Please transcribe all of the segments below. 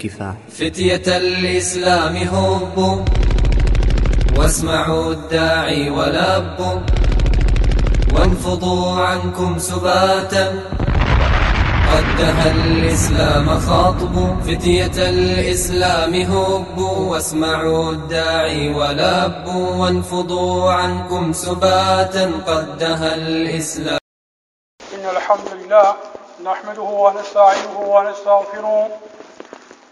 الكفاح. فتية الإسلام هبوا واسمعوا الداعي ولبوا وانفضوا عنكم سباتا قد دهى الإسلام خاطبوا. فتية الإسلام هبوا واسمعوا الداعي ولبوا وانفضوا عنكم سباتا قد دهى الإسلام. إن الحمد لله نحمده ونستعينه ونستغفره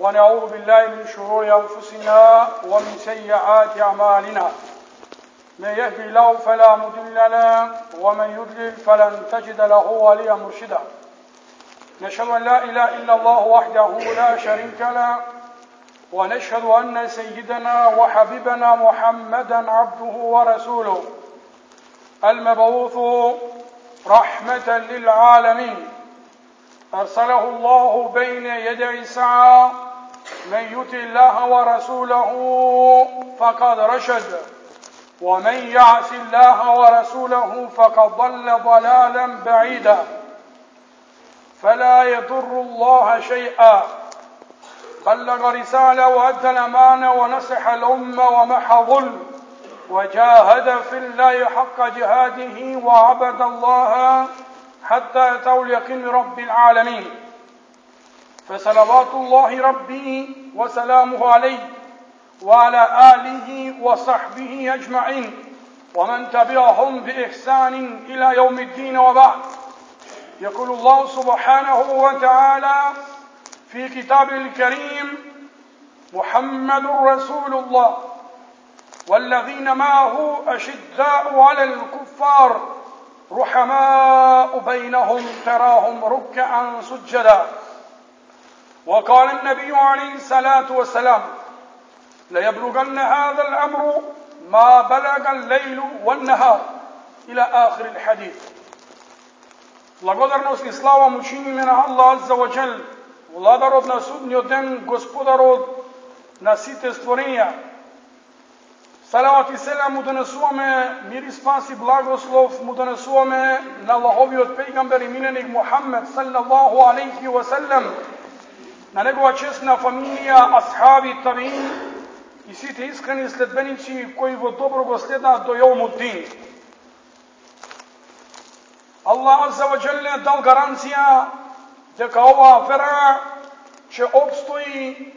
ونعوذ بالله من شرور أنفسنا ومن سيئات أعمالنا. من يهدي الله فلا مضل له ومن يضلل فلن تجد له وليا مرشدا. نشهد أن لا إله إلا الله وحده لا شريك له ونشهد أن سيدنا وحبيبنا محمدا عبده ورسوله المبعوث رحمة للعالمين. أرسله الله بين يدي الساعة من يطع الله ورسوله فقد رشد ومن يعص الله ورسوله فقد ضل ضلالا بعيدا. فلا يضر الله شيئا بلغ رسالة وأدى الأمانة ونصح الأمة ومحى الظلم وجاهد في الله حق جهاده وعبد الله حتى أتاه اليقين رب العالمين. فصلوات الله ربي وسلامه عليه وعلى آله وصحبه أجمعين ومن تبعهم بإحسان إلى يوم الدين. وبعد، يقول الله سبحانه وتعالى في كتابه الكريم: محمد رسول الله والذين معه أشداء على الكفار رحماء بينهم تراهم ركعا سجدا. وقال النبي عليه الصلاة والسلام: ليبلغن هذا الأمر ما بلغ الليل والنهار إلى آخر الحديث. Благодарност и слава му чиниме на Аллах Азза ва Джел, владарот на судниот ден, господарот на сите створенја. Салават и селам му донесуваме, мир и спас и благослов му донесуваме на Аллаховиот пејгамбер и миненик Мухаммед саллаллаху алейхи ва саллам, на негова честна фамилија, асхаби, табиин и сите искрени следбеници кои во добро го следаат до јаумуд дин. Allah Azza wa Jalla dal garancija дека ова вера ќе обстои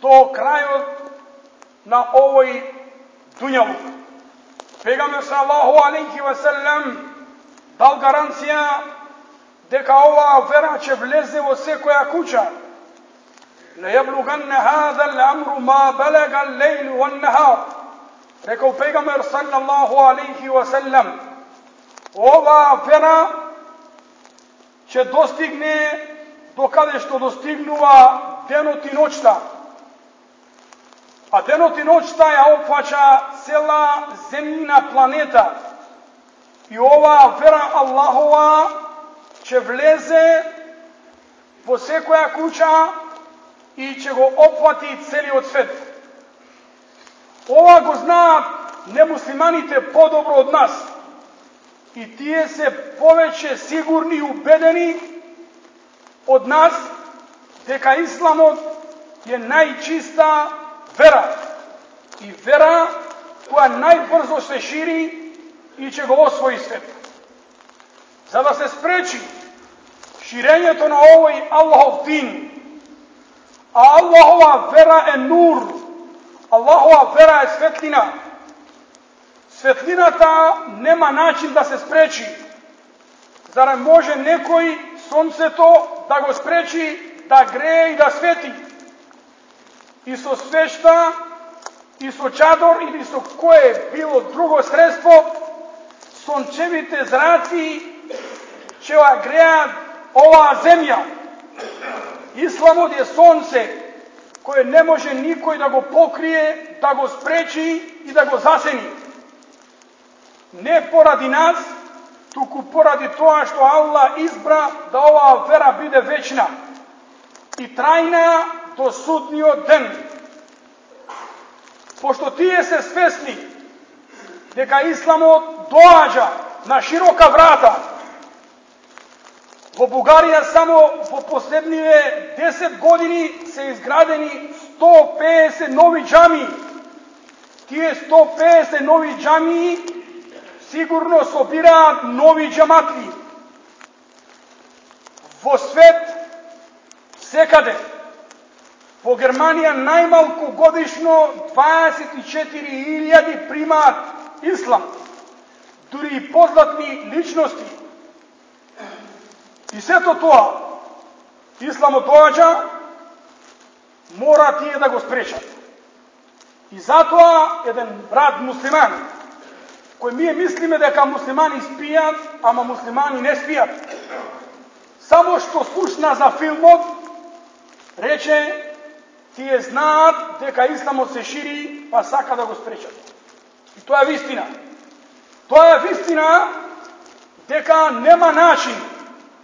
до крајот на овој дуњалук. Пегамбер саллаллаху алейхи ва саллам дал гаранција дека ова вера ќе влезе во секоја куќа. لا يبلغن هذا الأمر ما بلغ الليل والنهار. Рекол пегамбер саллаллаху алейхи ва саллам, ова вера ќе достигне до каде што достигнува денот и ноќта. А денот и ноќта ја опфаќа цела земјина планета. И ова вера Аллахова ќе влезе во секоја куќа и ќе го опфати целиот свет. Ова го знаат немуслиманите подобро од нас. И тие се повеќе сигурни и убедени од нас дека исламот е најчиста вера. И вера која најбрзо се шири и ќе го освои свет. За да се спречи ширењето на овој Аллахов дин, а Аллахова вера е нур, Аллахова вера е светлина. Светлината нема начин да се спречи. Зарем може некој сонцето да го спречи да грее и да свети? И со свечта, и со чадор, или со кое било друго средство, сончевите зраци ќе ја греат оваа земја. Исламот е сонце, кое не може никој да го покрие, да го спречи и да го засени. Не поради нас, туку поради тоа што Аллах избра да оваа вера биде вечна и трајна до судниот ден. Пошто тие се свесни дека исламот доаѓа на широка врата, Во Бугарија само во последниве 10 години се изградени 150 нови џамии. Тие 150 нови џамии сигурно собираат нови џаматли. Во свет, секаде, во Германија најмалку годишно 24.000 примаат ислам, дури и познати личности. И сето тоа, исламот доаѓа, мора тие да го спречат. И затоа еден брат муслиман, кој ние мислиме дека муслимани спијат, ама муслимани не спијат, само што слушна за филмот, рече, тие знаат дека исламот се шири, па сака да го спречат. И тоа е вистина. Тоа е вистина дека нема начин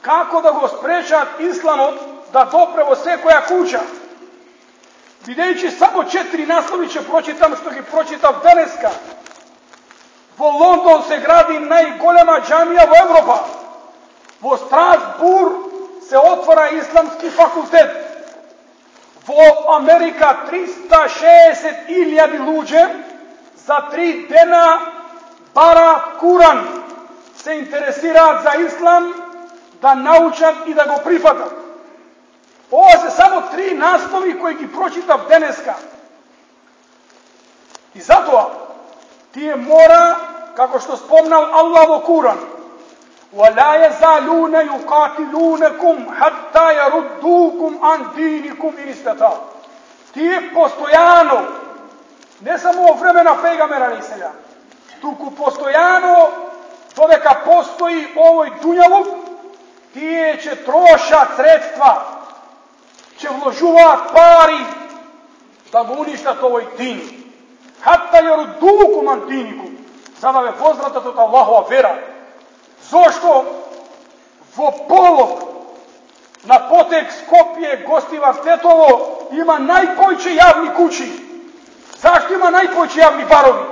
како да го спречат исламот да допре во секоја куќа. Бидејќи само 4 наслови ќе прочитам, што ги прочитав денеска. Во Лондон се гради најголема џамија во Европа. Во Страсбур се отвора исламски факултет. Во Америка 360.000 луѓе за 3 дена бараат Куран, се интересираат за ислам, да научат и да го прифатат. Ова се само 3 наслови кои ги прочитав денеска. И затоа, тие мора, како што спомнал Аллах во Куран, وَلَا يَزَالُونَ يُقَاتِلُونَكُمْ حَتَّى يَرُدُّوكُمْ عَنْ دِينِكُمْ إِنِ اسْتَطَاعُوا. Тие постојано, не само во време на пегамбера алейхиссалам, туку постојано, додека постои овој дуњалук, тие ќе трошат средства, ќе вложуваат пари да го уништат овој дин. Хатта јарудукум ан диникум, за да ве возвратат од Аллахова вера. Зошто во полог на потек Скопје, Гостивар, Тетово има најповеќе јавни куќи. Зашто има најповеќе јавни барови?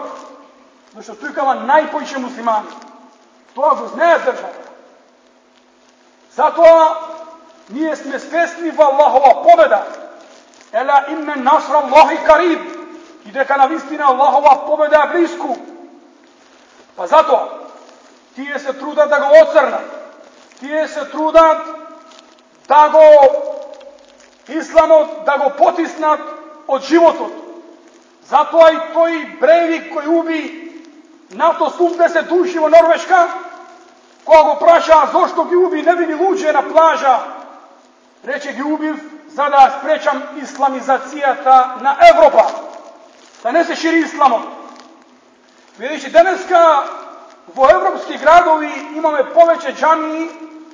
Зашто тука има најповеќе муслимани. Тоа го знаат државата. Затоа ние сме свесни во Аллахова победа. Ела инна насра Аллахи кариб. И дека навистина Аллахова победа е близко. Па затоа, тие се трудат да го оцрнат. Тие се трудат да го исламот, да го потиснат од животот. Затоа и тој Брейвик кој уби над 80 души во Норвешка, кога го прашаа зошто ги уби невини луѓе на плажа, рече ги убив за да спречам исламизацијата на Европа, да не се шири исламот. Видиш, денеска во европски градови имаме повеќе џамии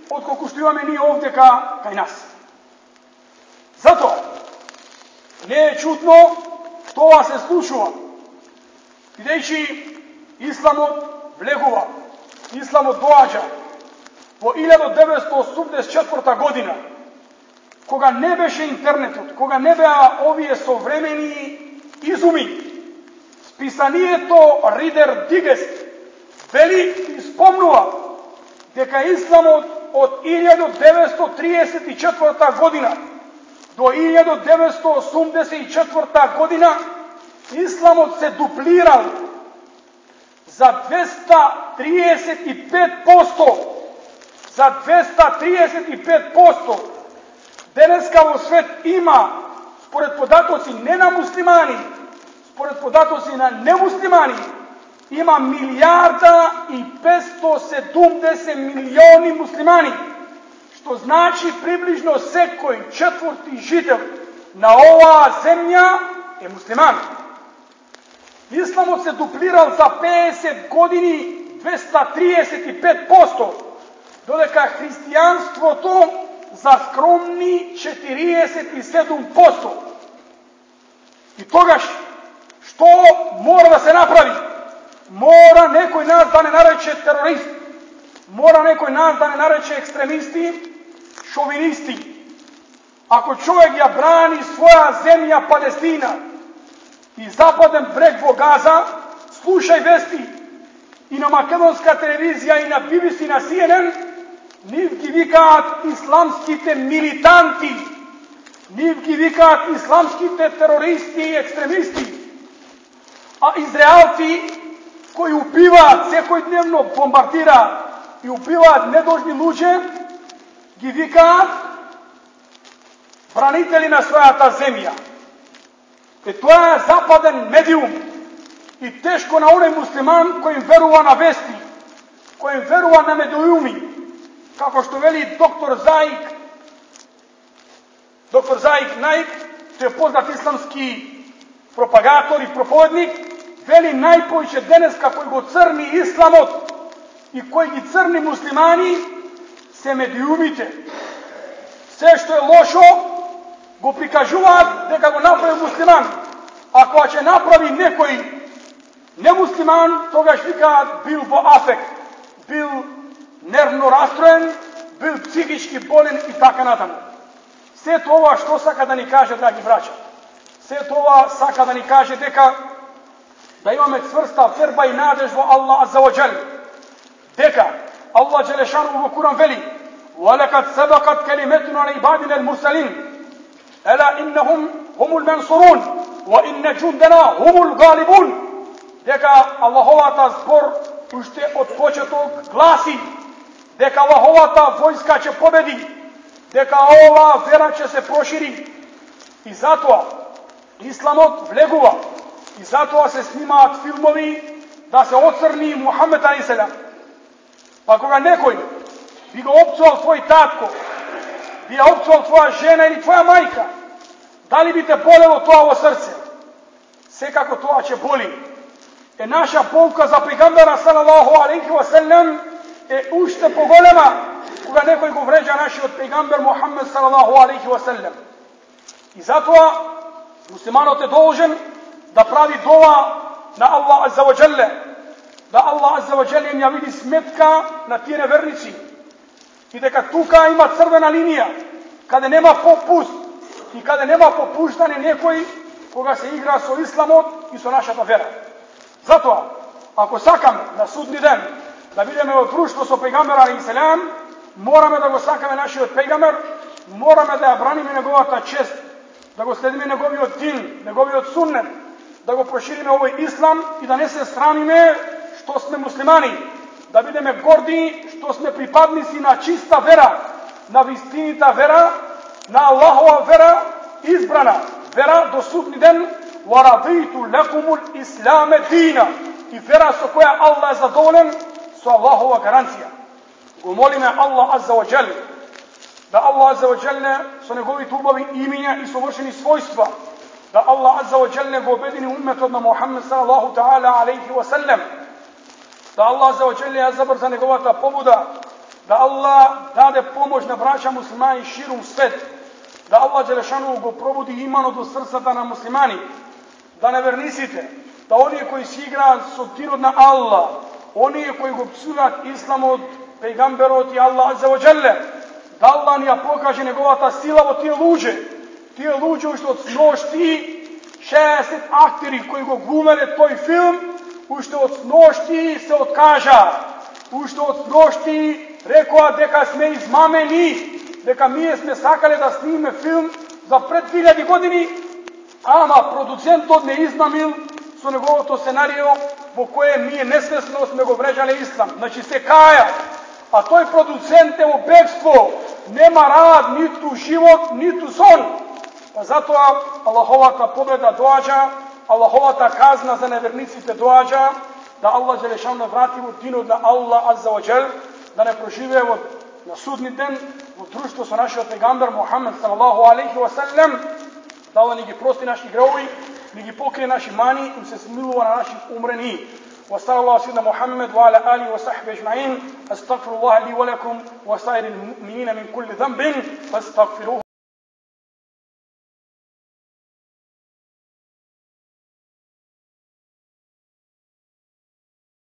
отколку што имаме ние овде кај нас. Затоа не е чудно тоа се случува, бидејќи исламот влегува, исламот доаѓа во 1984 година, кога не беше интернетот, кога не беа овие современи изуми. Списанието Ридер Дигест вели и спомнува дека исламот од 1934 година до 1984 година исламот се дуплирал за 235%. За 235%. Денеска во свет има, според податоци не на муслимани, според податоци на немуслимани, има 1.570 милиони муслимани, што значи приближно секој четврти жител на оваа земја е муслиман. Исламот се дуплирал за 50 години 235%, додека христијанството за скромни 47%. И тогаш, што мора да се направи? Мора некој нас да не нарече терорист, мора некој нас да не нарече екстремисти, шовинисти. Ако човек ја брани своја земја Палестина и западен брег во Газа, слушај вести и на македонска телевизија и на BBC, на CNN, нив ги викаат исламските милитанти, нив ги викаат исламските терористи и екстремисти, а израелци кои убиваат секојдневно, бомбардираат и убиваат недолжни луѓе, ги викаат бранители на својата земја. Тоа е западен медиум и тешко на оној муслиман кој им верува на вести, кој им верува на медиуми, како што вели доктор Заик Наик, тој е познат исламски пропагатор и проповедник, вели најповеќе денеска кој го црни исламот и кој ги црни муслимани се медиумите. Се што е лошо го прикажуваат дека го направи муслиман. А кога ќе направи некој немуслиман, тогаш викаат бил во афект, бил нервно расстроен, бил психички болен и така натаму. Се тоа што сака да ни каже, драги браќа? Се тоа сака да ни каже дека да имаме цврста верба и надеж во Аллах азза ва џел. Дека Аллах џелешану во Куран вели: "Валакад сабакат калиматуна либадина алмурсалин, ела иннахум хумул мансурун, ва инна джундана хумул галибун." Дека Аллаховата збор уште од почеток гласи дека Аллаховата војска ќе победи, дека ова вера ќе се прошири. И затоа исламот влегува, и затоа се снимаат филмови да се оцрни Мухамед алейхиселам. Па кога некој би го опцувал твој татко, би ја опцувал твоја жена или твоја мајка, дали би те болело тоа во срце? Секако тоа ќе боли. Е наша болка за пегамбера салалаху алейхи ва селем е уште поголема кога некој го вреđа нашиот пегамбер Мухамед салалаху алейхи ва селем. И затоа муслиманот е должен да прави дова на Аллах азза ва џелле, да Аллах азза ва џелле им ја види сметка на тие неверници и дека тука има црвена линија каде нема попуст и каде нема попуштане некој кога се игра со исламот и со нашата вера. Затоа, ако сакаме на судни ден да бидеме во друштво со пегамбер алейхиселам, мораме да го сакаме нашиот пегамбер, мораме да ја браниме неговата чест, да го следиме неговиот дин, неговиот суннет, да го прошириме овој ислам и да не се срамиме што сме муслимани, да бидеме горди што сме припадници на чиста вера, на вистинита вера, на Аллахова вера, избрана вера до судни ден, وَرَضِيتُ لَكُمُ الْإِسْلَامَ دِينَ, и вера со која Аллах е задоволен, со Аллахова гаранција. Го молиме Аллах азза ва џел, да Аллах азза ва џел со неговите убави имиња и совршени својства, да Аллах азза ва џел го обедини умметот на Мухаммед салалаху таала алейхи ва селем, да Аллах азза ва џел ја забрза неговата побуда, да Аллах даде помош на браќа муслимани ширум свет, да Аллах џелешану го пробуди иманот во срцата на муслимани, да неверниците, да оние кои си играат со динот на Аллах, оние кои го псуваат исламот, пегамберот и Аллах азза ва џелле, да Аллах ни ја покаже неговата сила во тие луѓе уште од сношти 60 актери кои го глумеле тој филм, уште од сношти се откажа, уште од сношти рекоа дека сме измамени, дека ние сме сакале да снимиме филм за пред 2000 години, ама продуцентот не измамил со неговото сценарио во кое ние несвесно сме го вреđале ислам. Значи се каја, а тој продуцент е во бегство, нема рад, ниту живот, ниту сон. Па затоа Аллаховата победа доаѓа, Аллаховата казна за неверниците доаѓа, да Аллах џелешану врати во динот на Аллах азза ва џел, да не проживее на судни ден во друштво со нашиот пегамбер Мухаммед салалаху алейхи ва селем, да Аллах ни ги прости наши греови, ни ги покрие наши мани и се смилува на наши умрени. وصلى الله على سيدنا محمد وعلى آله وصحبه أجمعين. أستغفر الله لي ولكم وسائر المؤمنين من كل ذنب فاستغفروه.